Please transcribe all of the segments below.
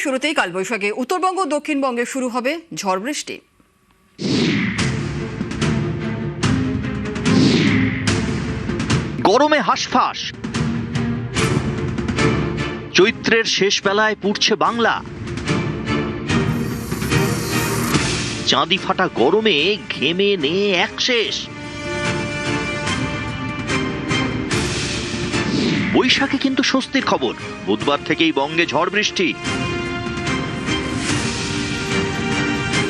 শুরুতেই কালবৈশাখী উত্তরবঙ্গ ও দক্ষিণবঙ্গে শুরু হবে ঝড় বৃষ্টি। গরমে হাঁসফাঁস, চৈত্রের শেষ বেলায় পুড়ছে বাংলা। চাঁদি ফাটা গরমে ঘেমে নিয়ে একশেষ। বৈশাখে কিন্তু স্বস্তির খবর, বুধবার থেকেই বঙ্গে ঝড় বৃষ্টি।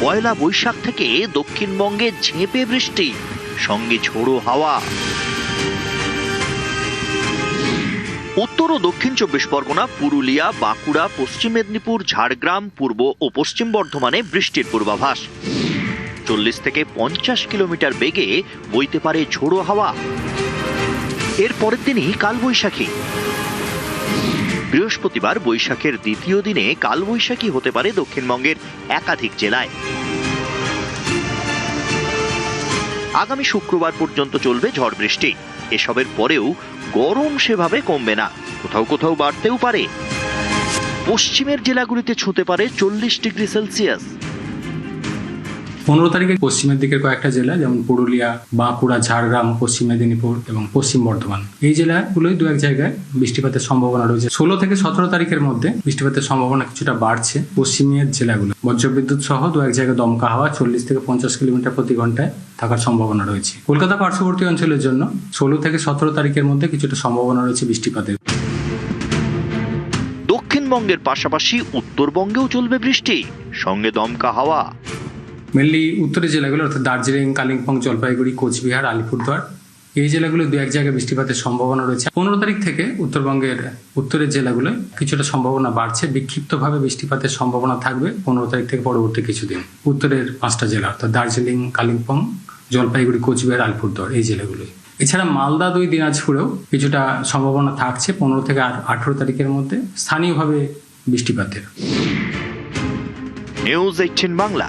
পয়লা বৈশাখ থেকে দক্ষিণবঙ্গে ঝেঁপে বৃষ্টি, সঙ্গে ঝোড়ো হাওয়া। উত্তর ও দক্ষিণ 24 পরগনা, পুরুলিয়া, বাঁকুড়া, পশ্চিম মেদিনীপুর, ঝাড়গ্রাম, পূর্ব ও পশ্চিম বর্ধমানে বৃষ্টির পূর্বাভাস। 40 থেকে 50 কিলোমিটার বেগে বইতে পারে ঝোড়ো হাওয়া। এর পরের দিনই কালবৈশাখী। বৃহস্পতিবার বৈশাখের দ্বিতীয় দিনে কালবৈশাখী হতে পারে দক্ষিণবঙ্গের একাধিক জেলায়। আগামী শুক্রবার পর্যন্ত চলবে ঝড় বৃষ্টি। এসবের পরেও গরম সেভাবে কমবে না, কোথাও কোথাও বাড়তেও পারে। পশ্চিমের জেলাগুলিতে ছুঁতে পারে 40 ডিগ্রি সেলসিয়াস। 15 তারিখে পশ্চিমের দিকের কয়েকটা জেলা যেমন পুরুলিয়া, বাঁকুড়া, ঝাড়গ্রাম, পশ্চিম মেদিনীপুর এবং পশ্চিম বর্ধমান, এই জেলাগুলোই দু এক জায়গায় বৃষ্টিপাতের সম্ভাবনা রয়েছে। 16 থেকে 17 তারিখের মধ্যে বৃষ্টিপাতের সম্ভাবনা কিছুটা বাড়ছে পশ্চিমের জেলাগুলো। বজ্রবিদ্যুৎ সহ দু এক জায়গায় দমকা হাওয়া 40 থেকে 50 কিলোমিটার প্রতি ঘন্টায় থাকার সম্ভাবনা রয়েছে। কলকাতা পার্শ্ববর্তী অঞ্চলের জন্য 16 থেকে 17 তারিখের মধ্যে কিছুটা সম্ভাবনা রয়েছে বৃষ্টিপাতের। দক্ষিণবঙ্গের পাশাপাশি উত্তরবঙ্গেও চলবে বৃষ্টি, সঙ্গে দমকা হাওয়া। মেনলি উত্তরের জেলাগুলো অর্থাৎ দার্জিলিং, কালিম্পং, জলপাইগুড়ি, কোচবিহার, আলিপুরদুয়ার, এই জেলাগুলো দু এক জায়গায় বৃষ্টিপাতের সম্ভাবনা রয়েছে। 15 তারিখ থেকে উত্তরবঙ্গের উত্তরের জেলাগুলো কিছুটা সম্ভাবনা বাড়ছে, বিক্ষিপ্তভাবে বৃষ্টিপাতের সম্ভাবনা থাকবে 15 তারিখ থেকে পরবর্তী কিছুদিন। উত্তরের 5টা জেলা অর্থাৎ দার্জিলিং, কালিম্পং, জলপাইগুড়ি, কোচবিহার, আলিপুরদুয়ার, এই জেলাগুলোই। এছাড়া মালদা, 2 দিনাজপুরেও কিছুটা সম্ভাবনা থাকছে 15 থেকে 18 তারিখের মধ্যে স্থানীয়ভাবে বৃষ্টিপাতের। নিউজ 18 বাংলা।